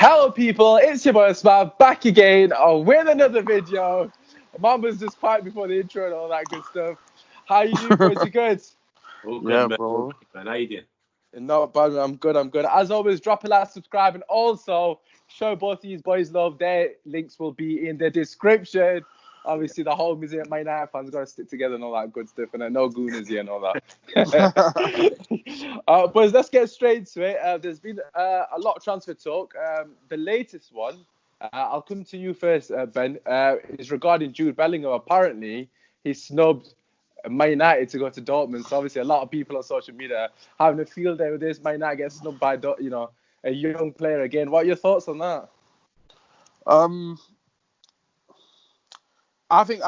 Hello people, it's your boy Smile back again with another video. Mom was just quiet before the intro and all that good stuff. How you doing, boys? You good? All good, Yeah, man. All bro. good, man. How you doing? Not bad, man. I'm good. As always, drop a like, subscribe, and also show both of these boys love. Their links will be in the description. Obviously, the whole museum, my United fans got to stick together and all that good stuff, and no gooners here and all that. Boys, let's get straight to it. There's been a lot of transfer talk. The latest one, I'll come to you first, Ben, is regarding Jude Bellingham. Apparently, he snubbed Man United to go to Dortmund. So obviously, a lot of people on social media having a field day with this. Man United gets snubbed by, a young player again. What are your thoughts on that? Um, I think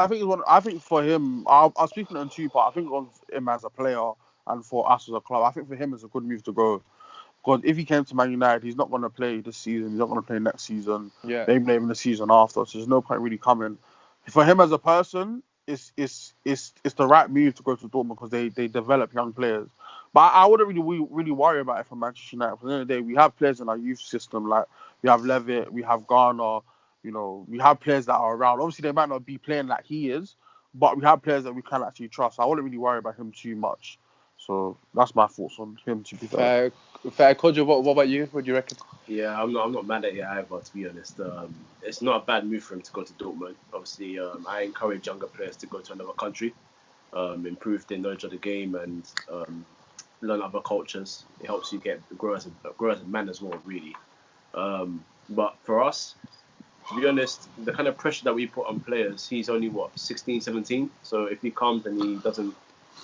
for him, I'll speak on two parts. I think on him as a player and for us as a club, I think for him it's a good move to go. Because if he came to Man United, he's not going to play this season. He's not going to play next season. Yeah. Maybe not even the season after. So there's no point really coming. For him as a person, it's the right move to go to Dortmund because they develop young players. But I wouldn't really worry about it for Manchester United. Because at the end of the day, we have players in our youth system like we have Levitt, we have Garner. We have players that are around. Obviously, they might not be playing like he is, but we have players that we can actually trust. I wouldn't really worry about him too much. So that's my thoughts on him. To be fair. Fair. Kojo, what about you? What do you reckon? Yeah, I'm not mad at it either, to be honest. It's not a bad move for him to go to Dortmund. Obviously, I encourage younger players to go to another country, improve their knowledge of the game, and learn other cultures. It helps you grow as a man as well, really. But for us, to be honest, the kind of pressure that we put on players, he's only 16, 17. So if he comes and he doesn't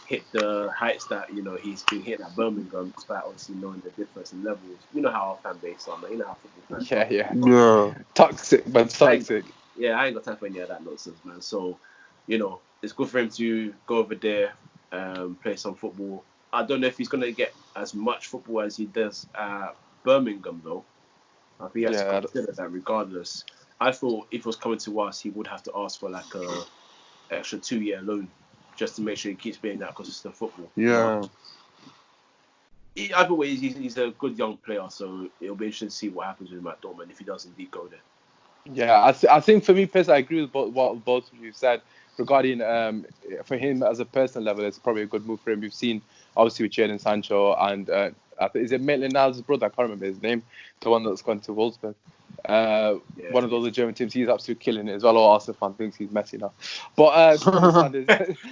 hit the heights that he's been hitting at Birmingham, despite obviously knowing the difference in levels. You know how our fan base are, man. You know how football fans are. Yeah. Toxic, man. Toxic. I ain't got time for any of that nonsense, man. So, it's good for him to go over there, play some football. I don't know if he's gonna get as much football as he does at Birmingham, though. I think he has to consider that regardless. I thought if he was coming to us, he would have to ask for like a extra 2-year loan just to make sure he keeps playing that consistent football. Yeah. Either way, he's a good young player, so it'll be interesting to see what happens with him at Dortmund if he does indeed go there. Yeah, I think for me personally, I agree with what both of you said regarding for him as a personal level, it's probably a good move for him. We've seen obviously with Jadon Sancho and is it Maitland-Niles' brother? I can't remember his name, the one that's gone to Wolfsburg. One of those German teams, he's absolutely killing it as well. All Arsenal fan thinks he's Messi now, but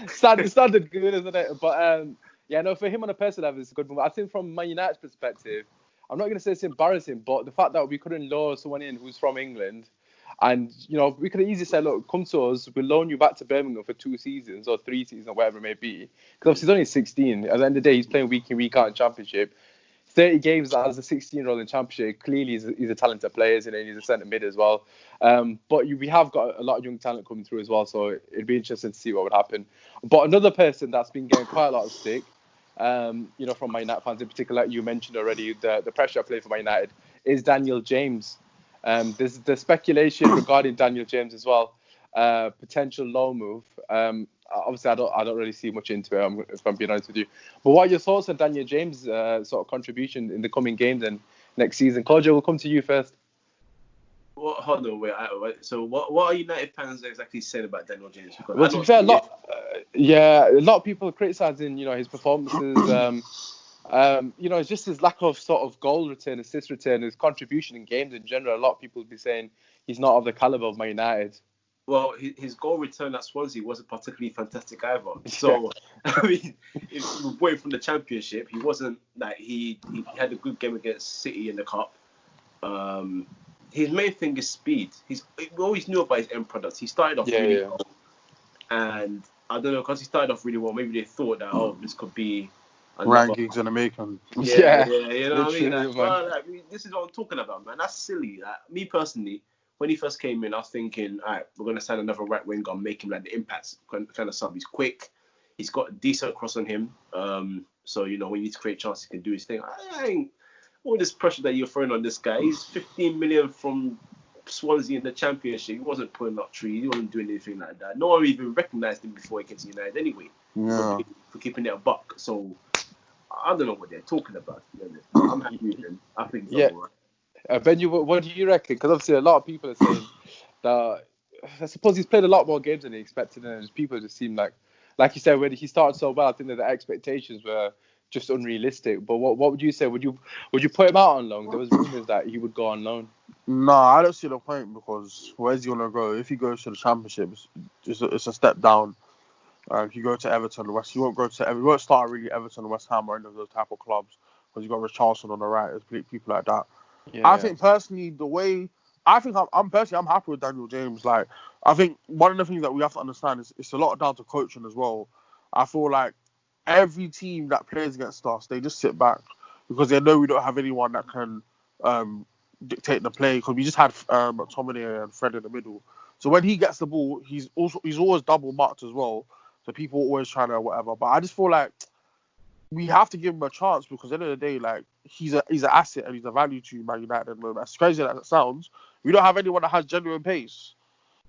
standard good, isn't it? But for him on a personal level, it's a good move. I think from Man United's perspective, I'm not going to say it's embarrassing, but the fact that we couldn't lure someone in who's from England, and we could have easily said, look, come to us, we'll loan you back to Birmingham for 2 seasons or 3 seasons or whatever it may be, because obviously he's only 16. At the end of the day, he's playing week in, week out in Championship. 30 games as a 16-year-old in Championship. Clearly, he's a talented player, and he's a centre mid as well. But we have got a lot of young talent coming through as well, so it'd be interesting to see what would happen. But another person that's been getting quite a lot of stick, from Man United fans in particular, like you mentioned already, the pressure play for Man United is Daniel James. There's the speculation regarding Daniel James as well, potential loan move. Obviously, I don't really see much into it, if I'm being honest with you. But what are your thoughts on Daniel James' sort of contribution in the coming games and next season? Kojo, we'll come to you first. Well, hold on, wait. So, what are United fans exactly saying about Daniel James? Well, to be fair, a lot of people are criticising, his performances. It's just his lack of sort of goal return, assist return, his contribution in games in general. A lot of people will be saying he's not of the caliber of Man United. Well, his goal return at Swansea wasn't particularly fantastic either. So, I mean, if we were away from the Championship, he wasn't like he had a good game against City in the Cup. His main thing is speed. We always knew about his end product. He started off really well, and I don't know, because he started off really well. Maybe they thought that this could be rankings in the making. Yeah, you know what I mean? This is what I'm talking about, man. That's silly. Like, me personally, when he first came in, I was thinking, all right, we're going to sign another right winger and make him like the impact kind of sub. He's quick. He's got a decent cross on him. So, when you need to create chances, he can do his thing. I ain't all this pressure that you're throwing on this guy. He's 15 million from Swansea in the Championship. He wasn't putting up trees. He wasn't doing anything like that. No one even recognised him before he came to United anyway. Yeah. For keeping it a buck. So, I don't know what they're talking about. I'm happy with him. I think he's all right. Benji, what do you reckon? Because obviously a lot of people are saying that I suppose he's played a lot more games than he expected, and people just seem like you said, when he started so well, I think that the expectations were just unrealistic. But what would you say? Would you put him out on loan? There was rumours that he would go on loan. No, I don't see the point because where's he gonna go? If he goes to the Championship, it's a step down. If you go to Everton, he won't go to. He won't start really Everton, West Ham, or any of those type of clubs because you got Richarlison on the right. There's people like that. Yeah, I think personally, I'm happy with Daniel James. Like, I think one of the things that we have to understand is it's a lot down to coaching as well. I feel like every team that plays against us, they just sit back because they know we don't have anyone that can dictate the play. Because we just had McTominay and Fred in the middle. So when he gets the ball, he's always double marked as well. So people are always trying to whatever. But I just feel like we have to give him a chance because at the end of the day, like he's an asset and he's a value to Man United at the moment. As crazy as it sounds, we don't have anyone that has genuine pace.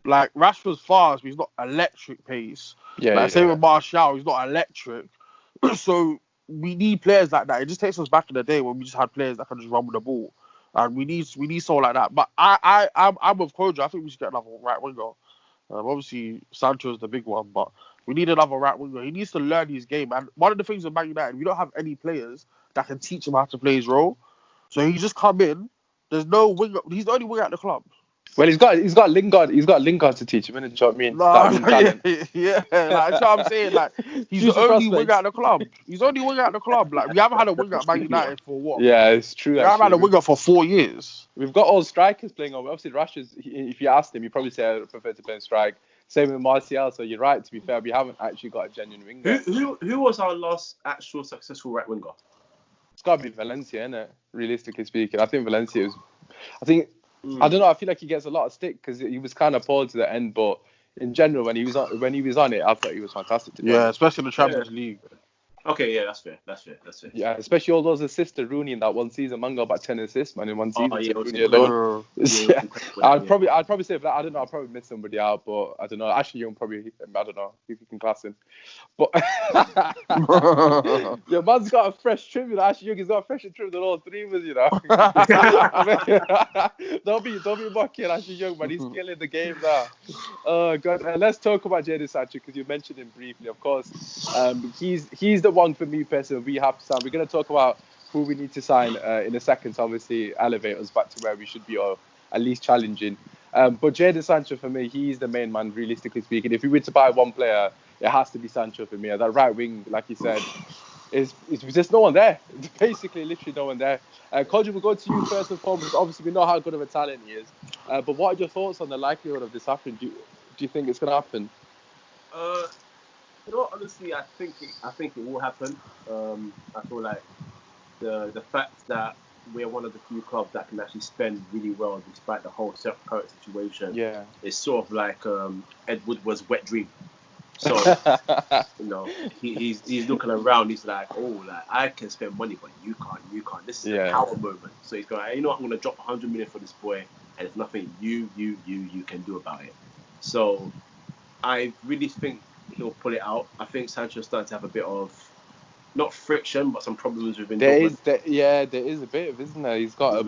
Like Rashford's fast, but he's not electric pace. Same with Martial, he's not electric. So we need players like that. It just takes us back in the day when we just had players that can just run with the ball, and we need someone like that. But I'm with Kojo. I think we should get another right winger. Obviously Sancho's the big one, but we need another right winger. He needs to learn his game. And one of the things with Man United, we don't have any players that can teach him how to play his role. So he just come in. There's no winger. He's the only winger at the club. Well, he's got Lingard to teach him, innit? Do you know what I mean? Yeah. Like, that's what I'm saying. Like, he's the only winger at the club. He's the only winger at the club. Like, we haven't had a winger at Man United for what? Yeah, it's true. We haven't had a winger for 4 years. We've got all strikers playing over. Obviously, Rashford, if you asked him, he'd probably say I prefer to play in strike. Same with Martial. So you're right. To be fair, we haven't actually got a genuine winger. Who was our last actual successful right winger? It's got to be Valencia, innit? Realistically speaking, I think Valencia was. I don't know. I feel like he gets a lot of stick because he was kind of poor to the end, but in general, when he was on it, I thought he was fantastic. Yeah, especially in the Champions League. Okay, yeah, that's fair. Yeah, especially all those assists to Rooney in that one season. Man got about 10 assists, man, in one season. Rooney alone. I'd probably say that. I don't know. I'll probably miss somebody out, but I don't know. Ashley Young probably. I don't know if you can class him. But yeah, man's got a fresh trim. You know, Ashley Young has got a fresher trim than all three of us. You know. don't be mocking Ashley Young, man. He's killing the game now. Oh God. Let's talk about Jadon Sancho because you mentioned him briefly. Of course, he's the one for me personally we have to sign. We're going to talk about who we need to sign in a second to obviously elevate us back to where we should be or at least challenging. But Jadon Sancho for me, he's the main man, realistically speaking. If we were to buy one player, it has to be Sancho for me. That right wing, like you said, is just no one there. Basically, literally no one there. Kojo, we'll go to you first and foremost. Obviously, we know how good of a talent he is. But what are your thoughts on the likelihood of this happening? Do you think it's going to happen? You know, honestly, I think it will happen. I feel like the fact that we're one of the few clubs that can actually spend really well despite the whole current situation. Yeah, it's sort of like Ed Woodward's wet dream. So you know, he's looking around. He's like, oh, like I can spend money, but you can't. This is a power moment. So he's going, hey, you know what? I'm going to drop 100 million for this boy, and there's nothing you can do about it. So I really think he'll pull it out. I think Sancho's starting to have a bit of not friction, but some problems within. There is a bit of, isn't there? He's got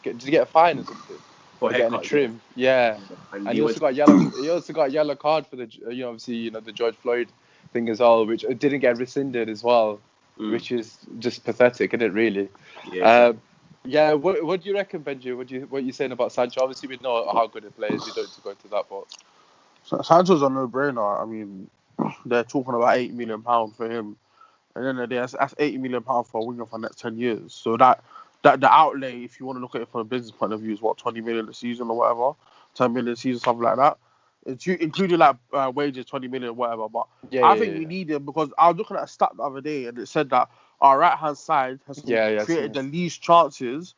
did you get a fine or something? For getting a trim, yeah. And he also got yellow. He also got a yellow card for the the George Floyd thing as well, which didn't get rescinded as well, which is just pathetic, isn't it? Really. Yeah. What do you reckon, Benji? What are you saying about Sancho? Obviously, we know how good he plays. We don't need to go into that, but Sancho's a no-brainer. I mean, they're talking about £8 million for him. And then that's £80 million for a winger for the next 10 years. So that the outlay, if you want to look at it from a business point of view, is what, 20 million a season or whatever, 10 million a season, something like that. It's including like wages, 20 million, whatever. But I think we need him because I was looking at a stat the other day and it said that our right hand side has created the least chances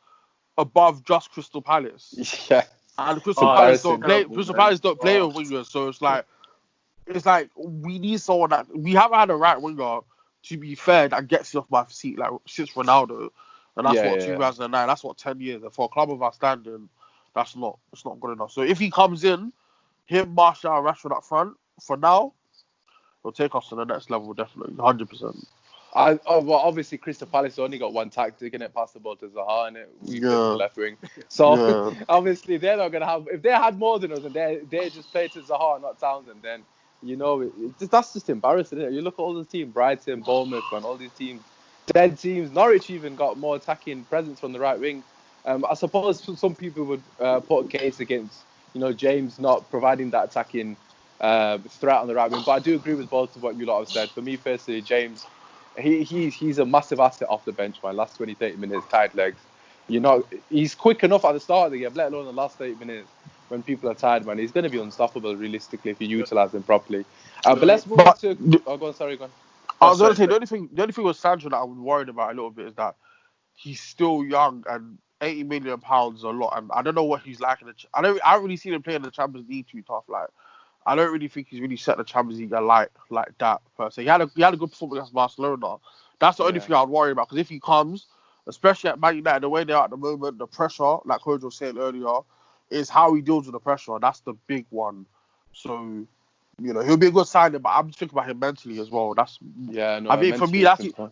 above just Crystal Palace. Yeah. And Crystal Palace don't play with wingers, so it's like we need someone that we haven't had a right winger, to be fair, that gets you off my seat like since Ronaldo, and that's 2009. That's what 10 years. And for a club of our standing, it's not good enough. So if he comes in, him, Martial, and Rashford up front, for now, will take us to the next level, definitely, 100%. Well, obviously Crystal Palace only got one tactic in it, pass the ball to Zaha and we play to the left wing. So obviously they're not gonna have. If they had more than us and they just play to Zaha, not Townsend, then that's just embarrassing. Isn't it? You look at all the teams, Brighton, Bournemouth, and all these teams, dead teams. Norwich even got more attacking presence from the right wing. I suppose some people would put a case against James not providing that attacking threat on the right wing, but I do agree with both of what you lot have said. For me personally, James. He's a massive asset off the bench, man. Last 20, 30 minutes, tired legs. He's quick enough at the start of the game, let alone the last 8 minutes when people are tired, man. He's going to be unstoppable, realistically, if you utilise him properly. But let's move on to... Oh, go on, sorry, go on. I was going to say, the only thing with Sancho that I'm worried about a little bit is that he's still young and £80 million is a lot. And I don't know what he's like I don't really see him playing the Champions League too tough, like. I don't really think he's really set the Champions League like that per se. He had a good performance against Barcelona. That's the only thing I'd worry about. Because if he comes, especially at Man United, the way they are at the moment, the pressure, like Kojo was saying earlier, is how he deals with the pressure. That's the big one. So, he'll be a good signing, but I'm just thinking about him mentally as well. I mean, for me,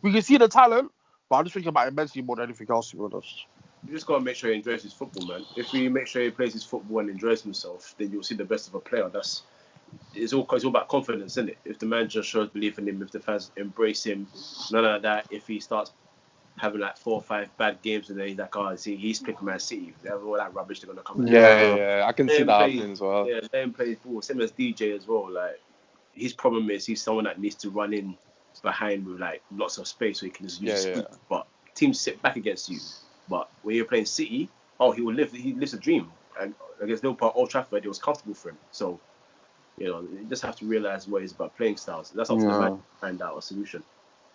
we can see the talent, but I'm just thinking about him mentally more than anything else, to be honest. You just got to make sure he enjoys his football, man. If he make sure he plays his football and enjoys himself, then you'll see the best of a player. It's all about confidence, isn't it? If the man just shows belief in him, if the fans embrace him, none of that. If he starts having like 4 or 5 bad games and then he's like, oh, see, he's picking Man City. All that rubbish they're gonna come. Yeah, I can see that happening as well. Yeah, let him play ball. Same as DJ as well. Like his problem is he's someone that needs to run in behind with like lots of space so he can just use his feet. But teams sit back against you. But when you're playing City, he lives a dream. And against Liverpool, Old Trafford, it was comfortable for him. So. You just have to realize what it's about playing styles. That's up to the man to find out a solution.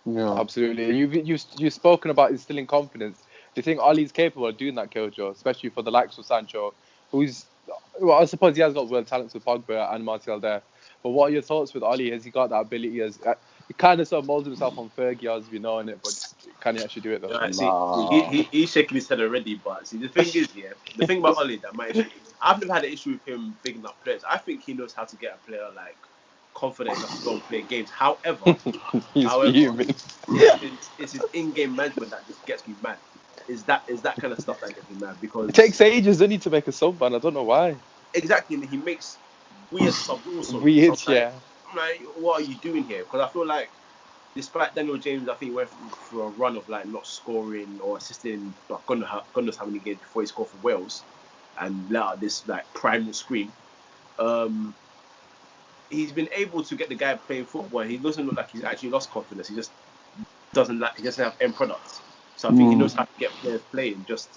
Yeah, absolutely. You've spoken about instilling confidence. Do you think Ollie's capable of doing that, Kojo? Especially for the likes of Sancho, I suppose he has got world talents with Pogba and Martial there. But what are your thoughts with Ollie? Has he got that ability? He kind of sort of molds himself on Fergie, as we know, but can he actually do it though? Right, he's shaking his head already. But see, the thing is, the thing about Ollie that I've never had an issue with him picking up players. I think he knows how to get a player like confident enough to go and play games. However, it's his in-game management that just gets me mad. Is that kind of stuff that gets me mad because it takes ages, doesn't he, to make a sub, man? I don't know why. Exactly, and he makes weird subs also. Weird, yeah. I'm like, what are you doing here? Because I feel like, despite Daniel James, I think he went through a run of like not scoring or assisting, like, God knows how many games before he scored for Wales, and let out this like primal scream. He's been able to get the guy playing football. And he doesn't look like he's actually lost confidence. He just doesn't have end products. So I think he knows how to get players playing just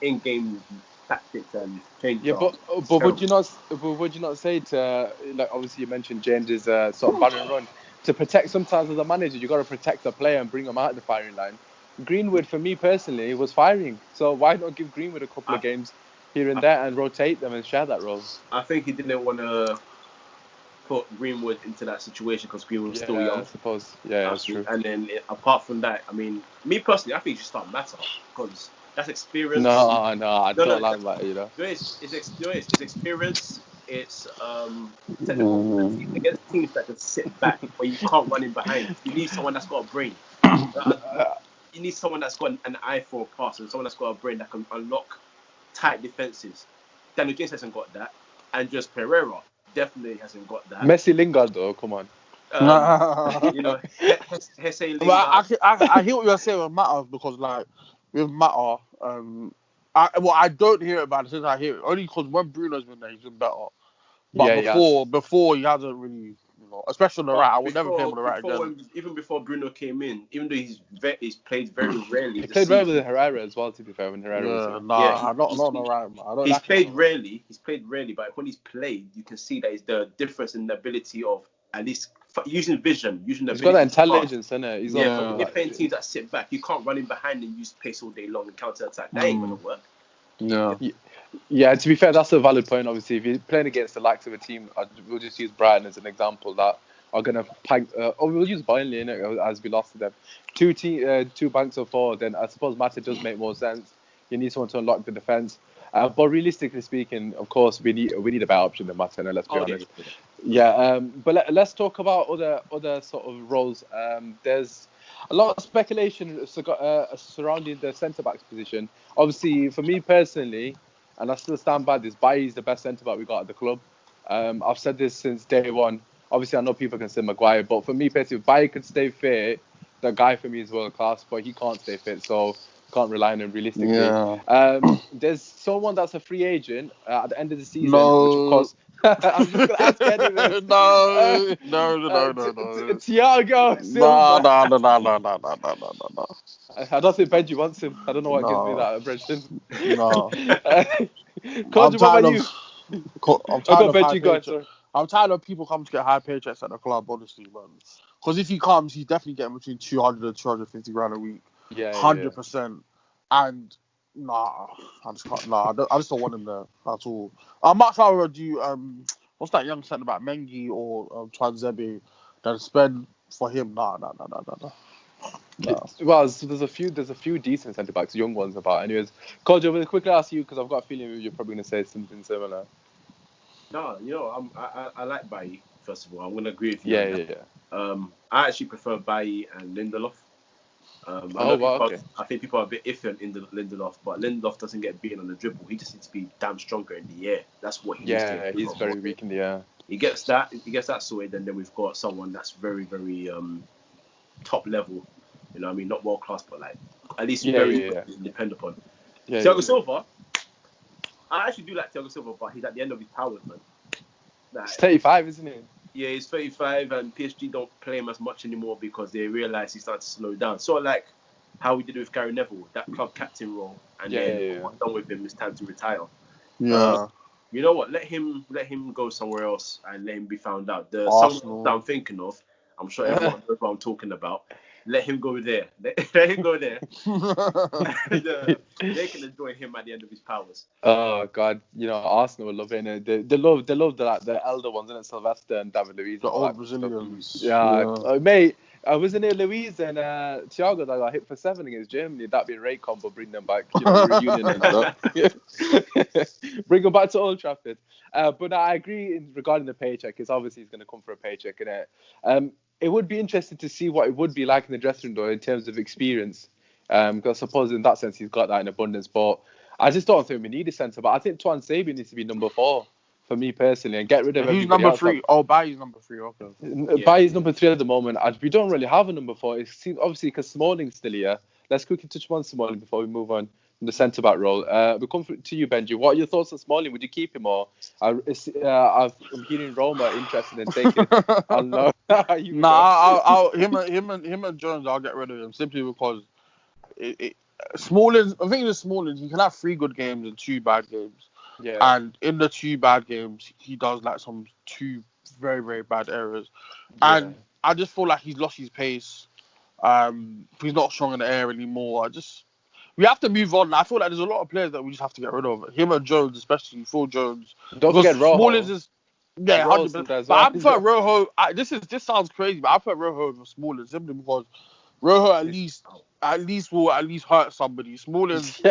in-game tactics and change. Yeah, but would you not say to, like, obviously you mentioned James's sort of barren run, to protect, sometimes as a manager you got to protect the player and bring them out of the firing line. Greenwood, for me personally, was firing, so why not give Greenwood a couple of games here and there and rotate them and share that role? I think he didn't want to put Greenwood into that situation because Greenwood was still young. I suppose. Yeah, that's true. And then apart from that, I mean, me personally, I think you should start Mata because that's experience. No, I don't like that, It's experience. It's technical. Against teams that can sit back where you can't run in behind. You need someone that's got a brain. You need someone that's got an eye for a pass and someone that's got a brain that can unlock tight defenses. Daniel James hasn't got that, and just Pereira definitely hasn't got that. Messi Lingard though, come on. Hesse Lingard. Well, I hear what you're saying with Mata because like with Mata, I don't hear it about it since I hear it only because when Bruno's been there, he's been better. But before he hasn't really, especially on the right. I would never play him on the right again. Even before Bruno came in, even though he's played very rarely. He played well with Herrera as well, to be fair, when Herrera was not on the right, man. He's played rarely, but when he's played, you can see that it's the difference in the ability of at least using vision, He's got that intelligence, isn't it? When you're playing teams that sit back, you can't run in behind and use pace all day long and counter attack. That ain't gonna work. No. Yeah, to be fair, that's a valid point. Obviously, if you're playing against the likes of a team, we'll just use Brighton as an example that are going to we'll use Burnley as we lost to them. Two banks of 4, then I suppose Mata does make more sense. You need someone to unlock the defence. But realistically speaking, of course, we need a better option than Mata. Let's be honest. Yeah. But let's talk about other sort of roles. a lot of speculation surrounding the centre backs position. Obviously, for me personally, and I still stand by this, Bailly is the best centre back we got at the club. I've said this since day one. Obviously, I know people can say Maguire, but for me personally, if Bailly could stay fit, the guy for me is world class, but he can't stay fit, so can't rely on him realistically. Yeah. There's someone that's a free agent at the end of the season, No. which of course I'm just gonna ask anyway. No. Thiago No. Silva. No. I don't think Benji wants him. I don't know what gives me No. that impression. No. Kojo, what about you? I'm tired of high Benji, go ahead, paychecks. sorry. I'm tired of people coming to get high paychecks at the club, honestly, man. Because if he comes, he's definitely getting between 200 and 250 grand a week. Yeah, 100%. And nah, I just can't. Nah, I just don't want him there at all. I much rather do what's that young centre back, Mengi or Twanzebe, than spend for him. Nah. Well, so there's a few decent centre backs, young ones about. Anyways, Kojo, we'll quickly ask you because I've got a feeling you're probably going to say something similar. No, I like Bailly. First of all, I'm gonna agree with you. Yeah. I actually prefer Bailly and Lindelof. I think people are a bit iffy on Lindelof, but Lindelof doesn't get beaten on the dribble. He just needs to be damn stronger in the air. That's what he needs to. Yeah, he's very weak in the air. He gets that sorted, and then we've got someone that's very, very top level. You know what I mean? Not world class, but like at least very depend upon. Thiago Silva. I actually do like Thiago Silva, but he's at the end of his powers, man. He's 35, isn't he? Yeah, he's 35, and PSG don't play him as much anymore because they realise he's starting to slow down. Sort of like how we did with Gary Neville, that club captain role, and then what's done with him, it's time to retire. Yeah. You know what? Let him go somewhere else and let him be found out. The Arsenal. song that I'm thinking of, I'm sure everyone knows what I'm talking about. Let him go there. Let him go there. And, they can enjoy him at the end of his powers. Oh God, Arsenal will love it. They love the elder ones, isn't it? Sylvester and David Luiz. The old Brazilians. Yeah. Mate. Wasn't it Luiz and Thiago that got hit for 7 against Germany? That'd be a great combo. Bring them back, reunion and stuff. Bring them back to Old Trafford. But I agree regarding the paycheck. It's obviously he's going to come for a paycheck, innit? It would be interesting to see what it would be like in the dressing room, though, in terms of experience. Because I suppose in that sense he's got that in abundance. But I just don't think we need a centre. But I think Tuan Sabi needs to be number 4 for me personally, and get rid of Who's number 3? Oh, Bailly's number 3. Okay. Bailly's number 3 at the moment. We don't really have a number 4. It seems obviously because Smalling's still here. Let's quickly touch on Smalling before we move on in the centre back role. We come to you, Benji. What are your thoughts on Smalling? Would you keep him, or I'm hearing Roma interested in taking? Him and Jones, I'll get rid of him simply because Smalling. I think the Smalling, he can have 3 good games and 2 bad games. Yeah. And in the 2 bad games, he does like some 2 very, very bad errors. Yeah. And I just feel like he's lost his pace. He's not strong in the air anymore. We have to move on. I feel like there's a lot of players that we just have to get rid of. Him and Jones, especially Phil Jones. Don't forget Rojo. Smallings is 100%. But I prefer Rojo. This sounds crazy, but I prefer Rojo over Smalling simply because Rojo at least will hurt somebody. Smallings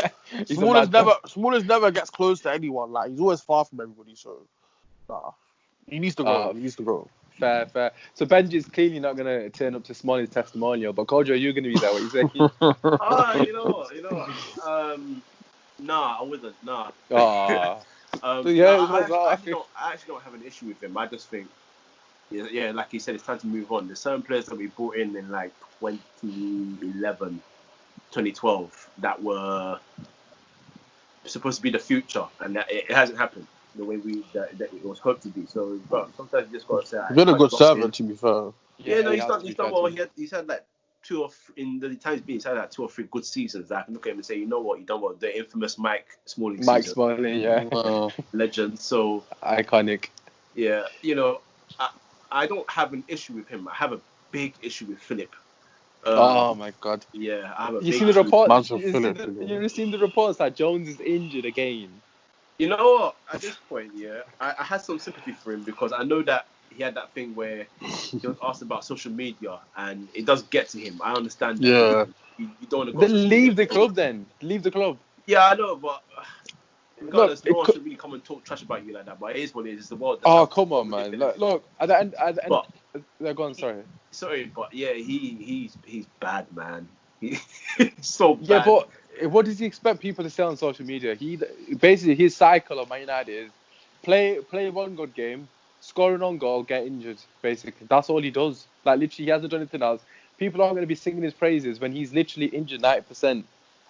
never gets close to anyone. Like he's always far from everybody. So he needs to go. Fair. So Benji's clearly not gonna turn up to Smalling's testimonial, but Kojo, are you gonna be there? What you saying? You know what? Nah, I wouldn't. Nah. I actually don't have an issue with him. I just think, like you said, it's time to move on. There's certain players that we brought in like 2011, 2012 that were supposed to be the future, and that it hasn't happened the way that it was hoped to be. So, but sometimes you just gotta say, he's been a good servant, to be fair. He's done well. He's had like 2 or 3 in the times being. He's had like 2 or 3 good seasons that I can look at him and say, you know what, you done well. The infamous Mike Smalling season. Legend. So iconic. Yeah, I don't have an issue with him. I have a big issue with Philip. Oh my God! Yeah, I have a you big seen the report? You've seen the reports that Jones is injured again. You know what? At this point, I had some sympathy for him because I know that he had that thing where he was asked about social media and it does get to him. I understand that. Yeah. You don't want to go. Then leave the club. Leave the club. Yeah, I know, but regardless, no one should really come and talk trash about you like that. But it is what it is. It's the world. Oh, come on, man. Look. At the end. They're gone. Sorry. Sorry, but yeah, he's bad, man. He's so Yeah, bad. but what does he expect people to say on social media? He basically his cycle of Man United is play one good game, score an own goal, get injured. Basically, that's all he does. Like literally, he hasn't done anything else. People aren't going to be singing his praises when he's literally injured 90%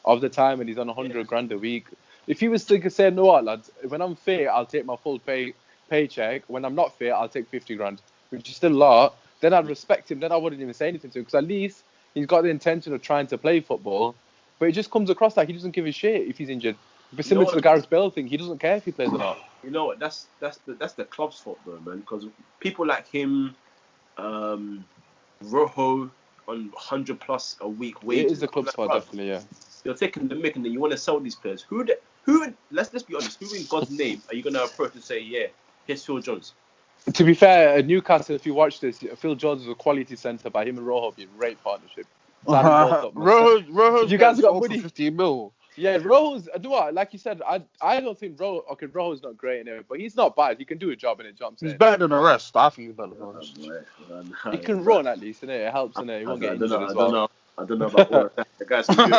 of the time and he's on 100 grand a week. If he was to say, no, what, lads, when I'm fit, I'll take my full paycheck. When I'm not fit, I'll take 50 grand, which is still a lot. Then I'd respect him. Then I wouldn't even say anything to him because at least he's got the intention of trying to play football. But it just comes across like he doesn't give a shit if he's injured. But similar to the Gareth Bale thing, he doesn't care if he plays or not. You know what? That's the club's fault though, man. Because people like him, Rojo on 100+ a week wages. It is the club's fault, definitely. Yeah. You're taking the mick and then you want to sell these players. Who? Let's be honest. Who in God's name are you gonna approach and say, yeah, here's Phil Jones? To be fair, at Newcastle, if you watch this, Phil Jones was a quality centre by him and Rojo being a great partnership. Rojo's you guys got money. 15 mil. Yeah, Rojo's, like you said, I don't think Rojo's not great in it, but he's not bad. He can do a job in it, He's better than the rest. I think he's better than the rest. He can run at least, innit? It helps, innit? He won't get injured as well. I don't know about all of that. The guys can do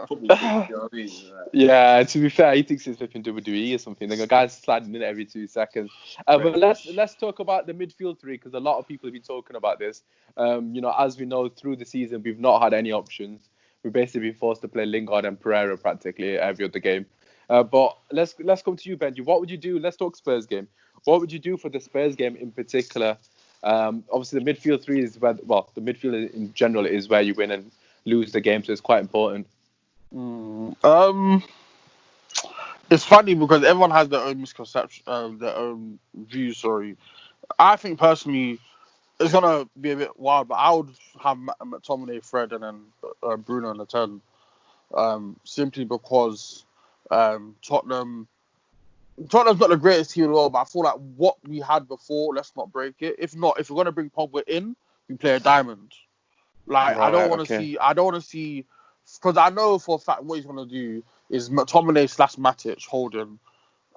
football, you know what I mean? Yeah, to be fair, he thinks he's flipping WWE or something. The guy's sliding in every 2 seconds. But let's talk about the midfield three because a lot of people have been talking about this. As we know, through the season, we've not had any options. We've basically been forced to play Lingard and Pereira practically every other game. But let's come to you, Benji. What would you do? Let's talk Spurs game. What would you do for the Spurs game in particular? Obviously, the midfield three is where, the midfield in general is where you win and lose the game, so it's quite important. It's funny because everyone has their own misconception, their own views. Sorry, I think personally it's gonna be a bit wild, but I would have McTominay, Fred, and then Bruno in the 10, simply because Tottenham's not the greatest team in the world, but I feel like what we had before, let's not break it. If we're gonna bring Pogba in, we play a diamond. Like I don't want to see, because I know for a fact what he's gonna do is McTominay / Matic holding,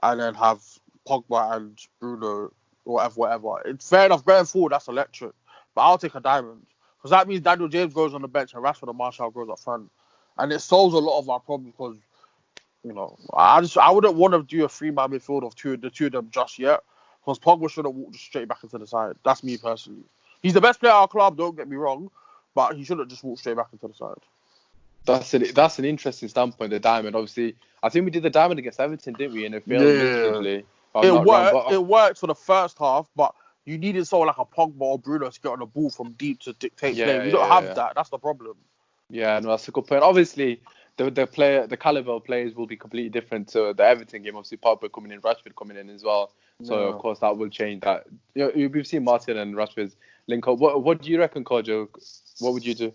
and then have Pogba and Bruno whatever. It's fair enough going forward. That's electric, but I'll take a diamond because that means Daniel James goes on the bench and Rashford and Martial goes up front, and it solves a lot of our problems because. I wouldn't want to do a 3-man midfield of the two of them just yet, because Pogba should have walked straight back into the side. That's me personally. He's the best player at our club, don't get me wrong, but he should have just walked straight back into the side. That's an interesting standpoint. The diamond, obviously, I think we did the diamond against Everton, didn't we? And it failed miserably. It worked for the first half, but you needed someone like a Pogba or Bruno to get on the ball from deep to dictate play. We don't have that. That's the problem. Yeah, no, that's a good point. Obviously, the caliber of players will be completely different to the Everton game. Obviously, Pogba coming in, Rashford coming in as well. So of course that will change that. We've seen Martin and Rashford's link up. What do you reckon, Kojo? What would you do?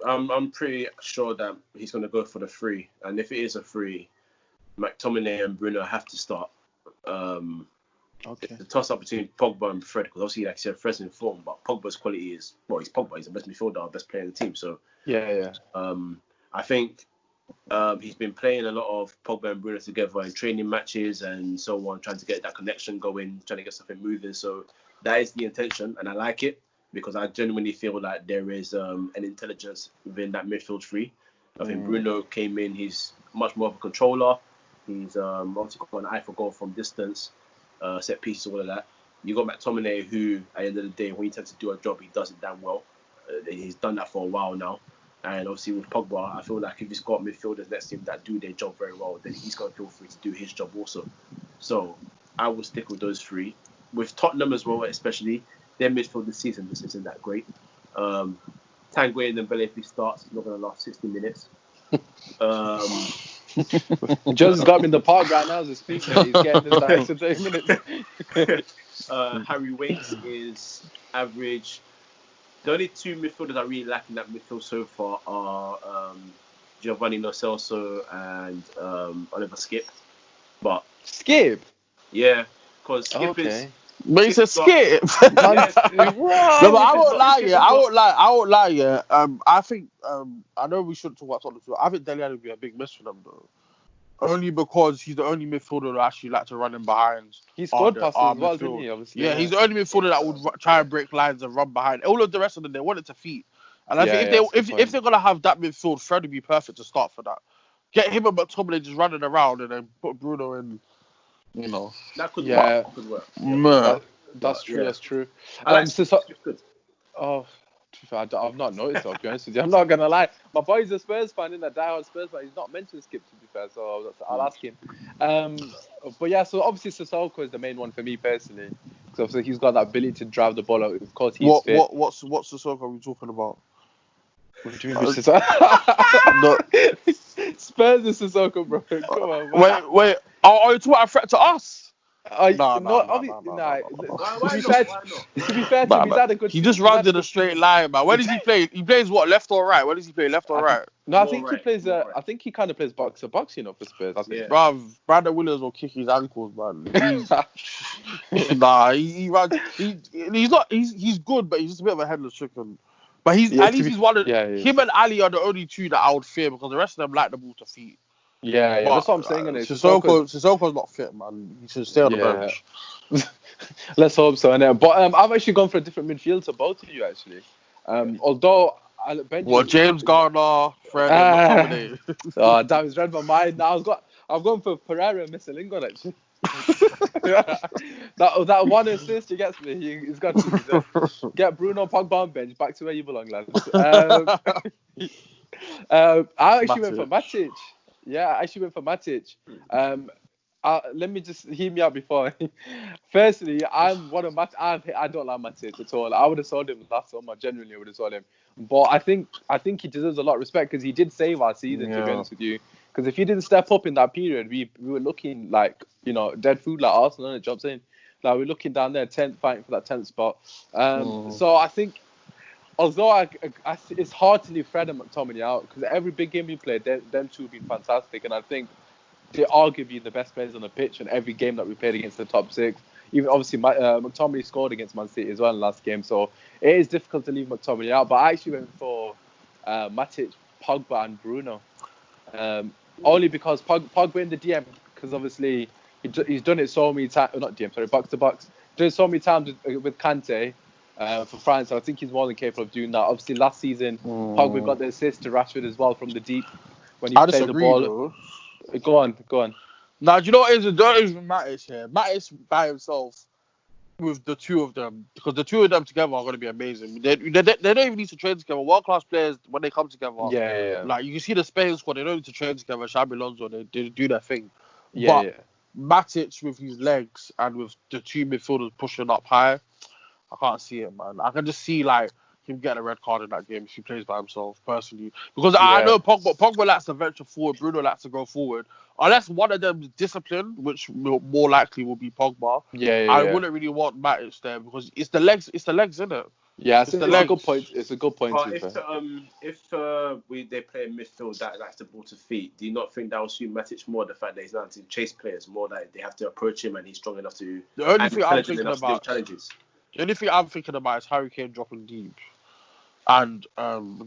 I'm pretty sure that he's going to go for the free, and if it is a free, McTominay and Bruno have to start. The toss up between Pogba and Fred, because obviously, like I said, Fred's in form, but Pogba's quality is he's Pogba. He's the best midfielder, best player in the team. So I think he's been playing a lot of Pogba and Bruno together in training matches and so on, trying to get that connection going, trying to get something moving. So that is the intention, and I like it because I genuinely feel like there is an intelligence within that midfield three. I think Bruno came in, he's much more of a controller. He's obviously got an eye for goal from distance, set pieces, all of that. You got McTominay, who at the end of the day, when he tends to do a job, he does it damn well. He's done that for a while now. And obviously with Pogba, I feel like if he's got midfielders next to him that do their job very well, then he's going to feel free to do his job also. So I will stick with those three. With Tottenham as well, especially, their midfield this season just isn't that great. Tanguy and Dembele, if he starts, he's not going to last 60 minutes. Joe's got him in the park right now as a speaker. He's getting this extra 30 minutes. Harry Winks is average. The only two midfielders I really like in that midfield so far are Giovanni Lo Celso and Oliver Skip. But Skip? Yeah, because Skip is... But he said Skip. No, but I won't lie. Yeah. I think I know we shouldn't talk about Tottenham. I think Dele Alli would be a big miss for them though. Only because he's the only midfielder that actually like to run in behind. He scored passes our as well, didn't midfield. he? Obviously. Yeah, he's the only midfielder that would try and break lines and run behind. All of the rest of them, they want it to feet. And I think if they're gonna have that midfield, Fred would be perfect to start for that. Get him and McTominay just running around, and then put Bruno in. You know. That could work. That could work. Yeah. That's true. Yeah. That's true. I like good. Oh, I've not noticed. I'll be honest with you. I'm not gonna lie. My boy's a Spurs fan, in a diehard Spurs fan. He's not meant to skip, to be fair. So I'll ask him. But yeah. So obviously Sissoko is the main one for me personally, because obviously he's got that ability to drive the ball out. Of course, he's fit. What's Sissoko are we talking about? What do you mean, Sissoko? No. Spurs is Sissoko, bro. Come on, man. Wait. Are you talking about a threat to us? Nah. To be fair to him, he's had a good. He just runs in a straight line, man. Where does he play? He plays what, left or right? Where does he play, left or right? No, I think he plays. I think he kind of plays box to box, for Spurs. I think. Yeah. Bruv, Brandon Williams will kick his ankles, man. He runs. He's not. He's good, but he's just a bit of a headless chicken. But at least he's one of. Him and Ali are the only two that I would fear, because the rest of them like the ball to feet. Yeah, that's what I'm saying. Sissoko's not fit, man. He should stay on the bench. Let's hope so. But I've actually gone for a different midfield to both of you, actually. Although Benji. James Garner, Fred, and McTominay. That was read my mind. Now I've gone for Pereira and Misselingon, actually. that one assist he gets me. He's got to get Bruno Pogba on bench. Back to where you belong, lads. I actually went for Matic. Yeah, I actually went for Matic. Let me just hear me out before. Firstly, I'm one of Matic. I don't like Matic at all. I would have sold him last summer. Genuinely, would have sold him. But I think he deserves a lot of respect, because he did save our season. To be honest with you, because if he didn't step up in that period, we were looking like dead food, like Arsenal. And jobs in, like we're looking down there, 10th, fighting for that 10th spot. So I think. Although it's hard to leave Fred and McTominay out, because every big game we played, them two have been fantastic, and I think they're arguably the best players on the pitch in every game that we played against the top six. Even obviously, McTominay scored against Man City as well in the last game, so it is difficult to leave McTominay out. But I actually went for Matic, Pogba, and Bruno, only because Pogba in the DM, because obviously he's done it so many times. Not DM, sorry, box to box. Done it so many times with Kante. For France, so I think he's more than capable of doing that. Obviously, last season, Pogba got the assist to Rashford as well from the deep when he played the ball. Though. Go on. Now, do you know what is? Don't even Matic here. Matic by himself with the two of them, because the two of them together are going to be amazing. They don't even need to train together. World class players, when they come together, like you can see the Spain squad, they don't need to train together. Xabi Alonso, they do their thing. Matic with his legs and with the two midfielders pushing up high, I can't see it, man. I can just see like him getting a red card in that game if he plays by himself, personally. Because I know Pogba likes to venture forward, Bruno likes to go forward. Unless one of them is disciplined, which more likely will be Pogba. I wouldn't really want Matic there, because it's the legs, isn't it? Yeah, it's a good point. It's a good point. But if they play a midfield that likes the ball to feet, do you not think that will suit Matic more? The fact that he's not to chase players, more that they have to approach him and he's strong enough to. The only thing I'm thinking about challenges. The only thing I'm thinking about is Harry Kane dropping deep and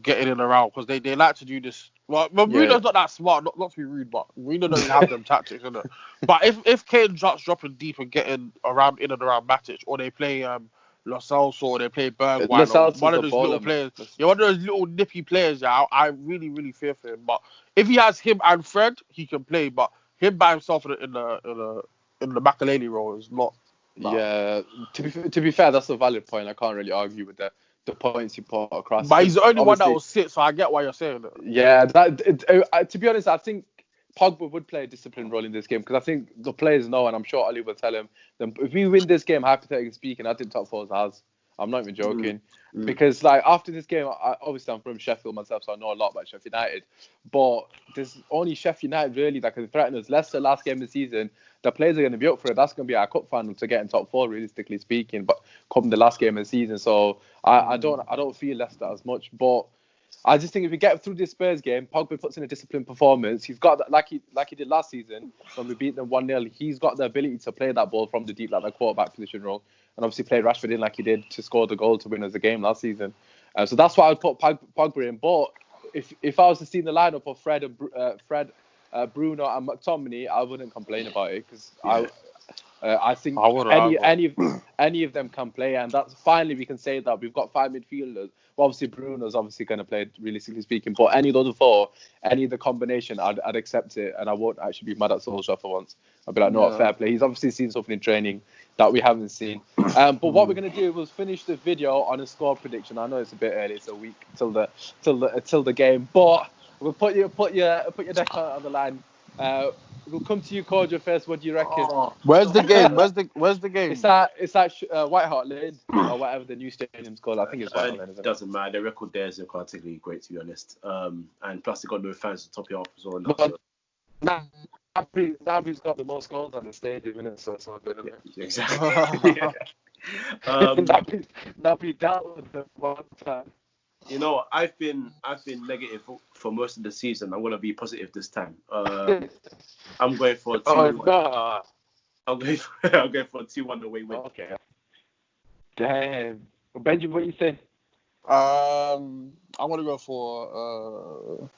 getting in and around, because they like to do this. Well, Mourinho's not that smart, not to be rude, but Mourinho doesn't have them tactics, innit? But if Kane starts dropping deep and getting in and around Matic, or they play Lo Celso, or they play Bergwijn, or one of those little players, one of those little nippy players, I really, really fear for him. But if he has him and Fred, he can play. But him by himself in the Makelele role is not. No. Yeah, to be fair, that's a valid point. I can't really argue with the points you put across. But he's the only one that will sit, so I get why you're saying that. Yeah, to be honest, I think Pogba would play a disciplined role in this game, because I think the players know, and I'm sure Ali will tell him, if we win this game, hypothetically speaking, I think top four is ours. I'm not even joking. Because like after this game, obviously I'm from Sheffield myself, so I know a lot about Sheffield United. But there's only Sheffield United really that can threaten us. Leicester last game of the season, the players are going to be up for it. That's going to be our cup final to get in top four, realistically speaking. But come the last game of the season, so I don't feel Leicester as much. But I just think if we get through this Spurs game, Pogba puts in a disciplined performance. He's got that, like he did last season when we beat them 1-0. He's got the ability to play that ball from the deep, like the quarterback position role, and obviously played Rashford in like he did to score the goal to win us the game last season. So that's why I would put Pogba in. But if I was to see the lineup of Fred, Bruno and McTominay, I wouldn't complain about it because I think I wouldn't any of them can play, and that's finally we can say that we've got 5 midfielders. Well, obviously Bruno's obviously going to play, realistically speaking, but any of the other 4, any of the combination, I'd accept it, and I won't actually be mad at Solskjaer for once. I'd be like, no, fair play. He's obviously seen something in training that we haven't seen. But what we're going to do was finish the video on a score prediction. I know it's a bit early; it's a week till the game, but we'll put your deck on the line. We'll come to you, Kojo, first. What do you reckon? Where's the game? Where's the game? It's at White Hart Lane or whatever the new stadium's called. I think it's White Hart Lane. It doesn't matter. The record there isn't particularly great, to be honest. And plus they got no fans to top it off as well. Naby's got the most goals on the stadium, isn't it? So it's not good, isn't it? Exactly. Naby dealt with it one time. You know, I've been negative for most of the season. I'm gonna be positive this time. I'm going for a 2-1. I'm going for a 2-1 away win. Okay. Damn. Well, Benji, what do you say? I'm gonna go for.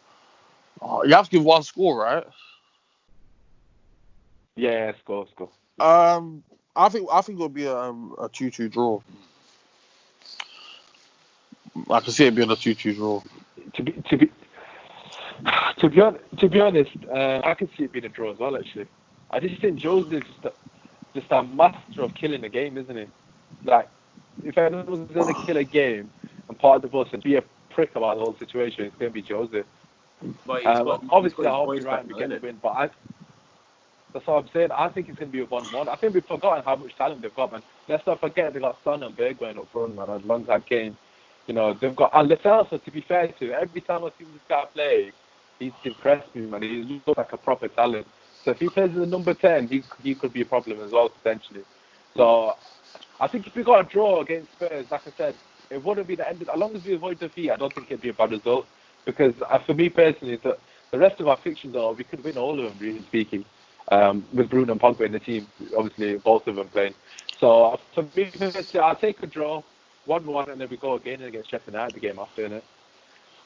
You have to give one score, right? Yeah, score. I think it'll be a 2-2 draw. I can see it being a 2-2 draw. To be honest, I can see it being a draw as well. Actually, I just think Jose's just a master of killing a game, isn't he? Like, if anyone's gonna kill a game and part of the bus and be a prick about the whole situation, it's gonna be Jose. But obviously, I hope you're right and we get the win, but that's what I'm saying. I think it's going to be a 1-1. I think we've forgotten how much talent they've got, man. Let's not forget they got Son and Bergwijn up front, man. As long as that game, you know, they've got. And also, to be fair to, every time I see this guy play, he's impressed me, man. He looks like a proper talent. So if he plays in the number 10, he could be a problem as well, potentially. So I think if we got a draw against Spurs, like I said, it wouldn't be the end. As long as we avoid defeat, I don't think it'd be a bad result. Because for me personally, the rest of our fixtures, though, we could win all of them, really speaking. With Bruno and Pogba in the team, obviously both of them playing. So for me, I'll take a draw, 1-1, and then we go again against Sheffield United the game after, innit?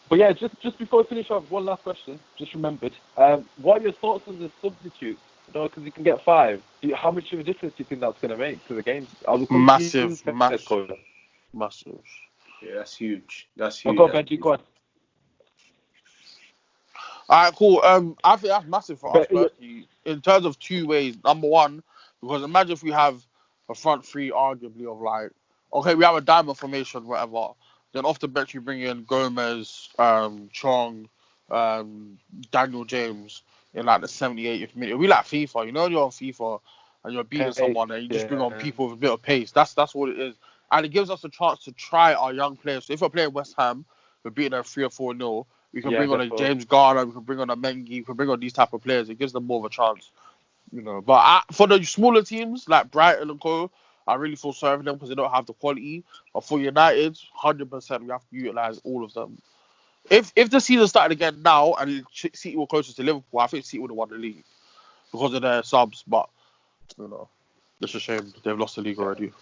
But yeah, just before we finish off, one last question, just remembered. What are your thoughts on the substitutes? You know, because you can get 5. How much of a difference do you think that's going to make to the game? Massive. Yeah, that's huge. I'll go, Benji, go on. Alright, cool. I think that's massive for us, personally, in terms of 2 ways. Number one, because imagine if we have a front 3, arguably, of like, okay, we have a diamond formation, whatever. Then off the bench, you bring in Gomez, Chong, Daniel James in like the 78th minute. We like FIFA, you know, you're on FIFA and you're beating someone and you just bring on people with a bit of pace. That's what it is. And it gives us a chance to try our young players. So if we're playing West Ham, we're beating them 3 or 4-0. We can bring on a James Garner, we can bring on a Mengi, we can bring on these type of players. It gives them more of a chance, you know. But for the smaller teams like Brighton and Co, I really feel sorry for them because they don't have the quality. But for United, 100% we have to utilise all of them. If the season started again now and City were closer to Liverpool, I think City would have won the league because of their subs. But, you know, it's a shame they've lost the league already.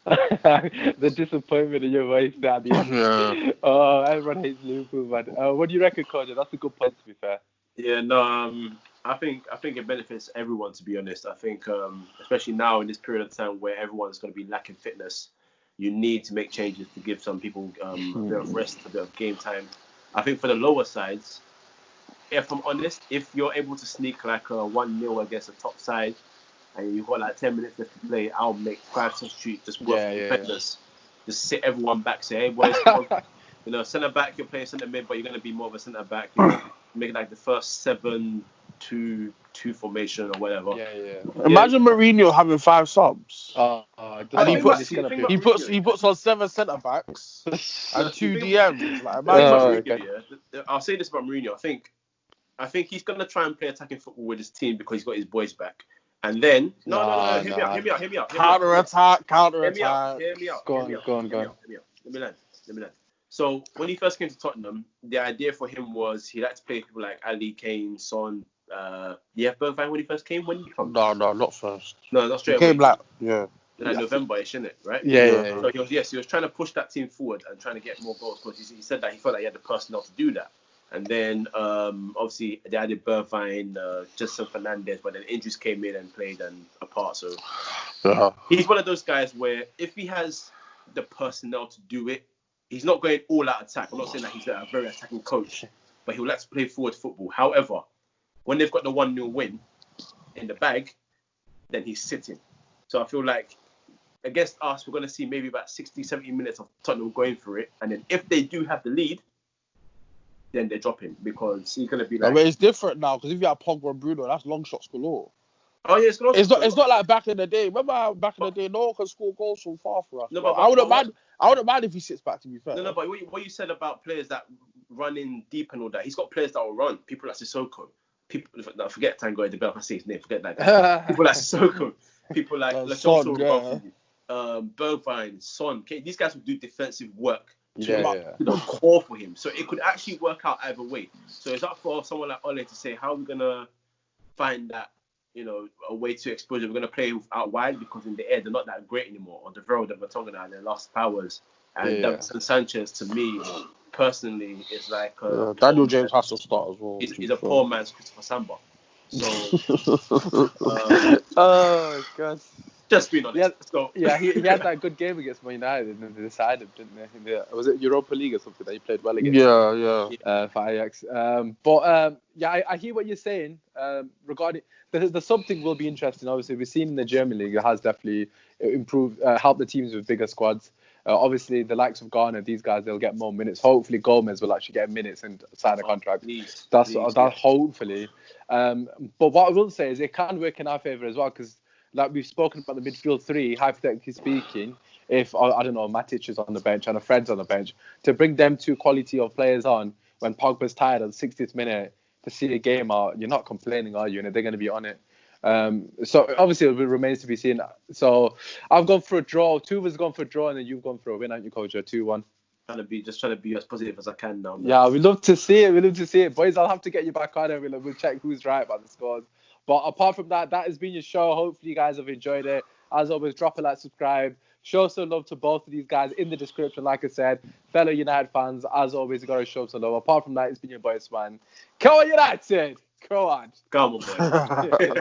The disappointment in your voice now. Yeah. Oh, everyone hates Liverpool, man. What do you reckon, Kojo? That's a good point, to be fair. Yeah, no, I think it benefits everyone, to be honest. I think, especially now in this period of time where everyone's going to be lacking fitness, you need to make changes to give some people a bit of rest, a bit of game time. I think for the lower sides, if I'm honest, if you're able to sneak like a 1-0 against a top side, and you've got like 10 minutes left to play, I'll make 5 substitutes just work for defenders. Just sit everyone back, say, hey boys, you know, centre back, you're playing centre mid, but you're going to be more of a centre back. You know, make like the first 7-2-2 formation or whatever. Imagine Mourinho having 5 subs. And he puts on 7 centre backs and 2 DMs. Like, I'll say this about Mourinho. I think he's going to try and play attacking football with his team because he's got his boys back. And then, hear me out. Counter attack. Hear me out. Go on. Let me land. So, when he first came to Tottenham, the idea for him was he liked to play people like Ali, Kane, Son, Bergwijn when he first came. When did he come? No, not first. No, not straight away. He came like November-ish, innit? Right? Yeah. So he was trying to push that team forward and trying to get more goals because he said that he felt like he had the personnel to do that. And then obviously they added Bergwijn, Justin Fernandez, but then injuries came in and played a part. So he's one of those guys where if he has the personnel to do it, he's not going all out attack. I'm not saying that he's a very attacking coach, but he would like to play forward football. However, when they've got the 1-0 win in the bag, then he's sitting. So I feel like against us, we're going to see maybe about 60, 70 minutes of Tottenham going for it. And then if they do have the lead, then they drop him because he's going to be like... But it's different now because if you have Pogba and Bruno, that's long shots galore. Oh, yeah, it's not like back in the day. Remember how back in the day, no one could score goals from far for us. No, but I wouldn't mind if he sits back, to be fair. No, but what you said about players that run in deep and all that, he's got players that will run. People like Sissoko. Forget Tango de Bell, I say his name, forget that guy. People like Sissoko. People like Bergwijn, Son. Okay, these guys will do defensive work to the core for him. So it could actually work out either way. So it's up for someone like Ole to say, how are we going to find that, a way to expose it? We're going to play out wide because in the air, they're not that great anymore. Or the Vero, the Vertonghen, they lost powers. And Davinson Sanchez, to me, personally, is like... Daniel James has to start as well. He's a poor man's Christopher Samba. So... oh, God. Just being honest. Let's go. Yeah, he had that good game against Man United and they decided, didn't they? Was it Europa League or something that he played well against? For Ajax. I hear what you're saying regarding... The something will be interesting. Obviously, we've seen in the German League, it has definitely improved, helped the teams with bigger squads. Obviously, the likes of Ghana, these guys, they'll get more minutes. Hopefully, Gomez will actually get minutes and sign a contract. That's hopefully. But what I will say is it can work in our favour as well because, like we've spoken about the midfield three, hypothetically speaking, if, I don't know, Matic is on the bench and a Fred's on the bench, to bring them two quality of players on when Pogba's tired at the 60th minute to see a game out, you're not complaining, are you? And they're going to be on it. So obviously it remains to be seen. So I've gone for a draw. Two of us gone for a draw, and then you've gone for a win, haven't you, Kojo? 2-1. Trying to be as positive as I can now. Man. Yeah, we love to see it. Boys, I'll have to get you back on and we'll check who's right about the scores. But apart from that, that has been your show. Hopefully you guys have enjoyed it. As always, drop a like, subscribe. Show some love to both of these guys in the description. Like I said, fellow United fans, as always, you got to show some love. Apart from that, it's been your boy Swan. Go on, United! Go on. Come on, boy.